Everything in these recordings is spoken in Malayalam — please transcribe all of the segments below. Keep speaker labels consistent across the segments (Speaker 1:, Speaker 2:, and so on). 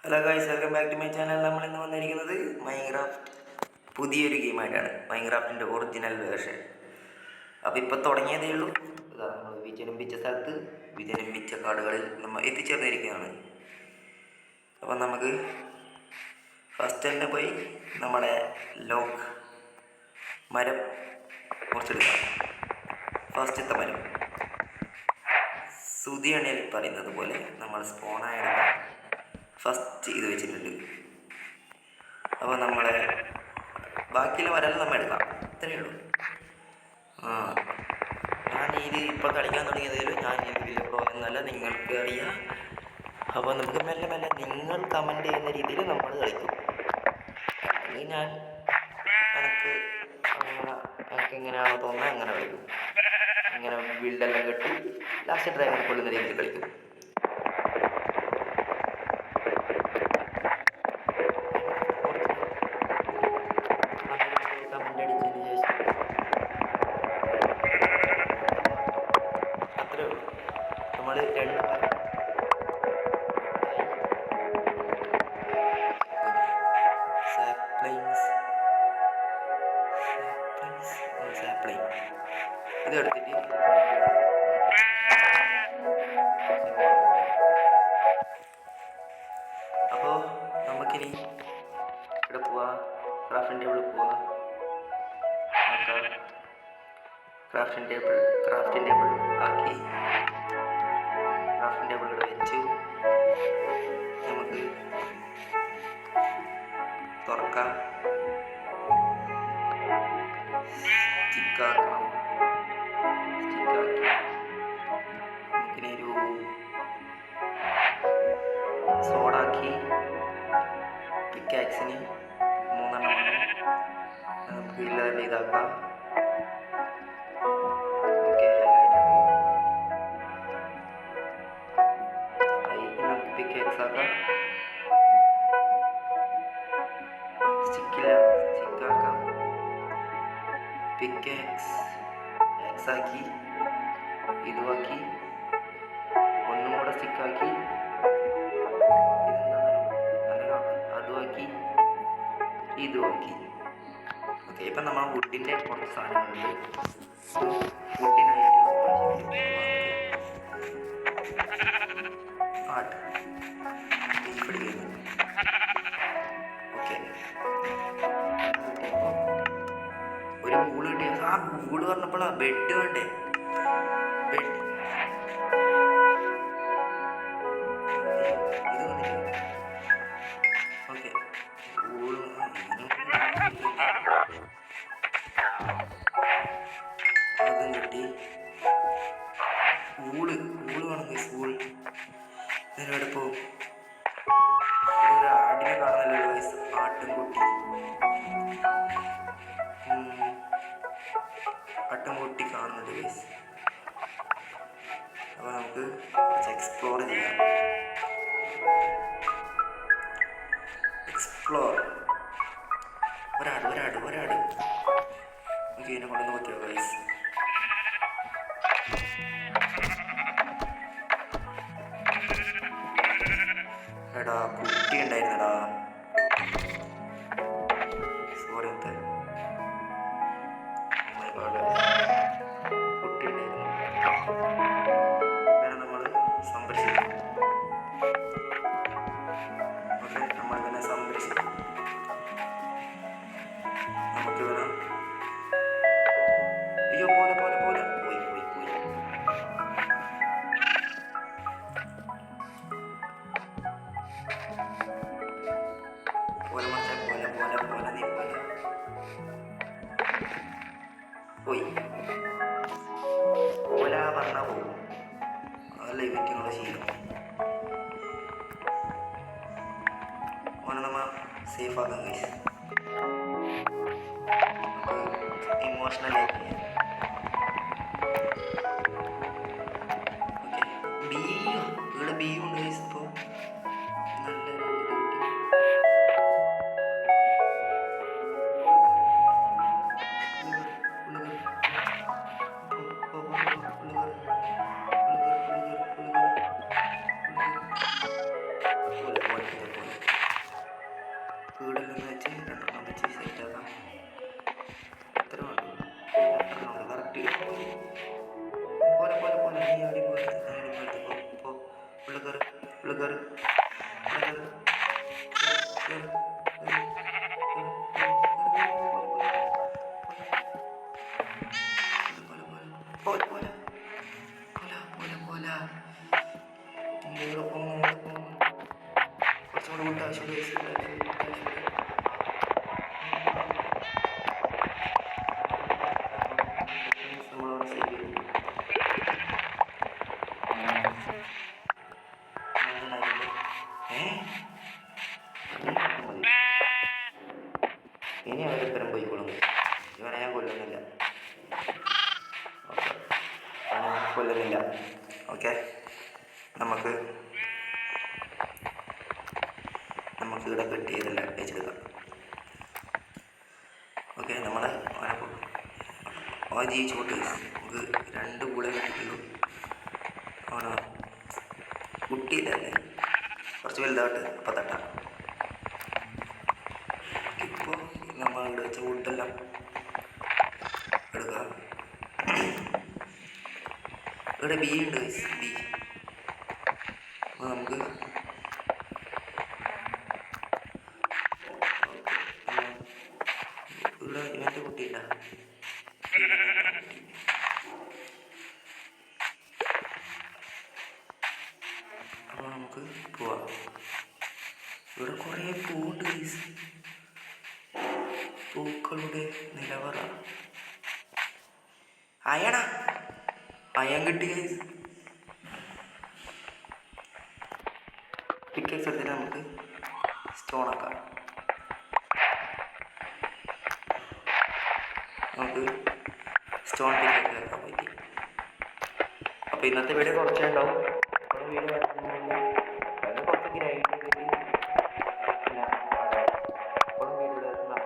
Speaker 1: Hello guys, welcome back to my channel. നമ്മൾ ഇന്ന് വന്നിരിക്കുന്നത് മൈൻക്രാഫ്റ്റ് പുതിയൊരു ഗെയിമായിട്ടാണ്. മൈൻക്രാഫ്റ്റിൻ്റെ ഒറിജിനൽ വേർഷൻ. അപ്പോൾ ഇപ്പോൾ തുടങ്ങിയതേ ഉള്ളൂ. ഇതാ നമ്മൾ വിജനംബിച്ച സ്ഥലത്ത് വിജനംബിച്ച കാടുകളിൽ നമ്മൾ എത്തിച്ചേർന്നിരിക്കുകയാണ്. അപ്പോൾ നമുക്ക് ഫസ്റ്റ് തന്നെ പോയി നമ്മുടെ ലോക്ക് മരം മുറിച്ചെടുക്കാം. ഫസ്റ്റത്തെ മരം സുതിയണയിൽ പറയുന്നത് പോലെ നമ്മൾ സ്പോണായെടുക്കാം. ഫസ്റ്റ് ഇത് വെച്ചിട്ടുണ്ട്. അപ്പോൾ നമ്മളെ ബാക്കിയുള്ള മരമെല്ലാം നമ്മൾ എടുക്കാം. ഇത്രയേ ഉള്ളൂ. ഞാൻ ഇത് ഇപ്പോൾ കളിക്കാൻ തുടങ്ങിയതേലും ഞാൻ ഇത് വലിയ പ്രോ എന്നല്ല, നിങ്ങൾക്ക് അറിയാം. അപ്പോൾ നമുക്ക് മെല്ലെ മെല്ലെ നിങ്ങൾ കമൻറ്റ് ചെയ്യുന്ന രീതിയിൽ നമ്മൾ കളിക്കും. അല്ലെങ്കിൽ ഞാൻ എനിക്ക് എങ്ങനെയാണോ തോന്നുന്നത് അങ്ങനെ കളിക്കും. ഇങ്ങനെ ബിൽഡെല്ലാം കെട്ടി ലാസ്റ്റ് ഡ്രാഗനെ കൊള്ളുന്ന രീതിയിൽ കളിക്കും. നമ്മൾ രണ്ട് ഇത് എടുത്തിട്ട് അപ്പോൾ നമുക്കിനി ഇവിടെ പോവാ, ക്രാഫ്റ്റിംഗ് ടേബിളിൽ പോവാ. ക്രാഫ്റ്റിംഗ് ടേബിൾ ആക്കി ക്രാഫ്റ്റിംഗ് ടേബിൾ ഇവിടെ വെച്ചു. നമുക്ക് തുറക്കാം. സ്റ്റിക്കാക്കണം. നമുക്കിനി ഒരു സോഡാക്കി പിക്കാക്സിന് 3 എണ്ണം നമുക്ക് ഇല്ലാതെ ഇതാക്കാം. സ്റ്റിക്കാക്കാം. പിക്കാക്സ് ആക്കി ഇതുമാക്കി ഒന്നും കൂടെ സ്റ്റിക്കാക്കി അതുമാക്കി ഇതുമാക്കി. ഓക്കെ, ഇപ്പം നമ്മൾ വുഡിൻ്റെ കുറച്ച് സാധനങ്ങളുണ്ട്. വുഡിനായിട്ട് ഓക്കെ, ഒരു വൂള് കിട്ടിയ വൂള് പറഞ്ഞപ്പോഴാ ബെഡ് വേണ്ടേ? ബെഡ് ഇത് വന്നിട്ട് ഓക്കെ. അതും കിട്ടി. വൂള് വേണം. വൂൾ ഇതിനെവിടെ പോകും? ഒരു ആടിനെ കാണുന്നല്ലോ. ആട്ടിൻകുട്ടി കാണുന്നുണ്ട് ഗൈസ്. അപ്പോൾ നമുക്ക് കുറച്ച് എക്സ്പ്ലോർ ചെയ്യാം. ഒരാട് നമുക്ക് ഇതിനെ കൊണ്ടൊന്ന് പറ്റിയോ ഗൈസ്? എടാ കുട്ടി ഉണ്ടായിരുന്നടാ. സോറി, കുട്ടി ഉണ്ടായിരുന്നു. അങ്ങനെ നമ്മൾ സംരക്ഷിക്കും. ഓക്കെ, നമ്മളിങ്ങനെ സംരക്ഷിക്കും. നമുക്ക് വേണം. അയ്യോ, പോലെ പോയി ഓല പറഞ്ഞാൽ പോകും. അതല്ല ഇവറ്റിങ്ങളുടെ ശീലം. ഓനെ നമ്മൾ സേഫ് ആക്കാം ഗൈസ്. ഇമോഷണലായിട്ട് ഓക്കെ. ഇവിടെ ബിയും ഉണ്ട് ഗൈസ്. ഇപ്പോൾ നല്ലൊരു ഇത് കിട്ടി. കയറ്. കുറച്ചുകൂടെ കൊണ്ട് ആവശ്യമുണ്ട്. ഇനി അവരിത്തരം പോയിക്കോളും. ഇവനെ ഞാൻ കൊല്ലുന്നില്ല. ഓക്കെ, നമുക്ക് ഇവിടെ കട്ട് ചെയ്തെല്ലാം വെച്ചെടുക്കാം. ഓക്കെ, നമ്മളെ ജീവിച്ചോട്ട് നമുക്ക് 2 കൂടെ കിട്ടിയുള്ളൂ. ആണോ കുട്ടിയില്ലല്ലേ, കുറച്ച് വലുതാവട്ടെ അപ്പം തട്ടാം. ഇപ്പോൾ നമ്മൾ ഇവിടെ വെച്ച വുഡെല്ലാം എടുക്കുക. ഇവിടെ ബി ഉണ്ട്, ബി. അപ്പോൾ നമുക്ക് ഇവിടെ ഇവൻ്റെ കുട്ടിയില്ല. അപ്പോൾ നമുക്ക് പോവാം. ഇവിടെ കുറേ പൂവുണ്ട് ഗൈസ്, പൂക്കളുടെ നിലവറ. അയൺ കിട്ടി ഗൈസ്. പിക്കേഴ്സ് എടുത്തിട്ട് നമുക്ക് സ്റ്റോൺ ആക്കാം. നമുക്ക് സ്റ്റോൺ പിക്കേഴ്സ് ആക്കാൻ പറ്റി. അപ്പോൾ ഇന്നത്തെ വീഡിയോ കുറച്ചേ ഉണ്ടാവും. വീഡിയോ വരുന്നില്ല, അത് കുറച്ച് ഗ്രൈൻഡ് ചെയ്തിട്ട് പിന്നെ എപ്പോഴും വീഡിയോ നടക്കും.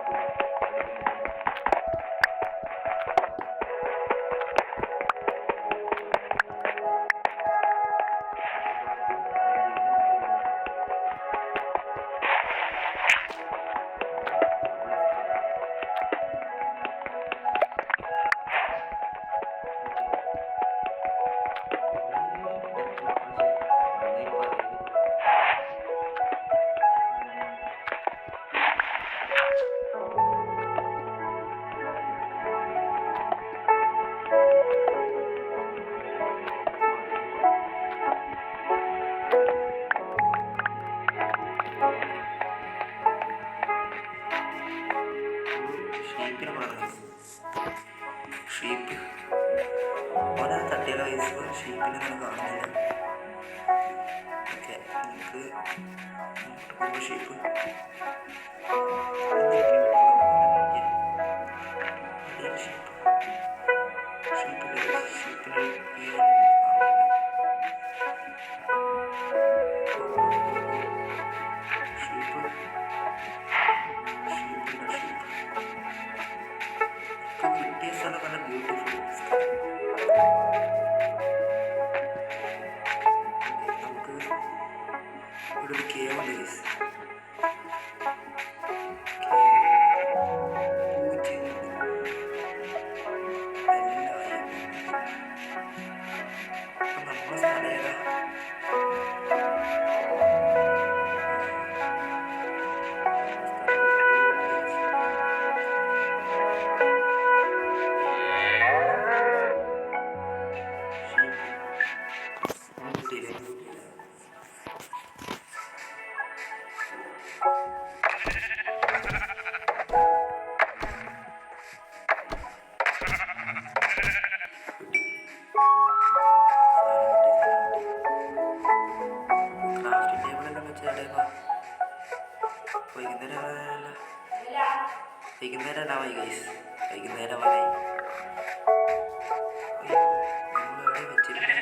Speaker 1: ഷീപ്പ് ഓരോ തട്ടിയ വയസ്സ് ഷീപ്പിനെ നമ്മൾ കാണുന്നില്ല. ഓക്കെ, നമുക്ക് ഷീപ്പ് കിട്ടിയ സ്ഥലം നല്ല ബ്യൂട്ടിഫുൾ. നമുക്ക് ഇവിടെ ഒരു കേവ് ഉണ്ട് ഗൈസ്. നമ്മളെ സ്ഥലം ഏതാ? വൈകുന്നേരമായി ഗൈസ്, വൈകുന്നേരമായി. നമ്മളെവിടെ വെച്ചിട്ടുണ്ട്?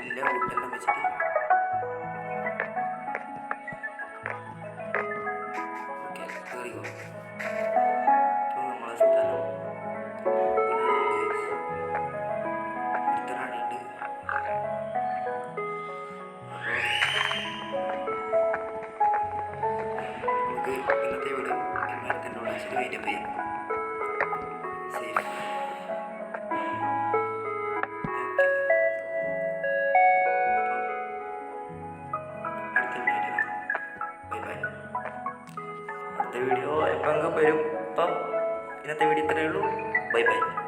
Speaker 1: ഇല്ല, വുഡെല്ലാം വെച്ചിട്ട് ഓക്കെ കയറിക്കോ. ഇപ്പോൾ നമ്മളെ സ്ഥലം ഇത്തരാണിയുണ്ട്. നമുക്ക് ഇന്നത്തെ വീഡിയോ മരത്തിൻ്റെ ഉള്ളിൽ വെച്ചിട്ട് വൈൻഡപ്പ് ചെയ്യാം. സേഫ്. വീഡിയോ എപ്പോഴെങ്കിലും വരും. അപ്പം ഇന്നത്തെ വീഡിയോ ഇത്രയേ ഉള്ളൂ. Bye bye.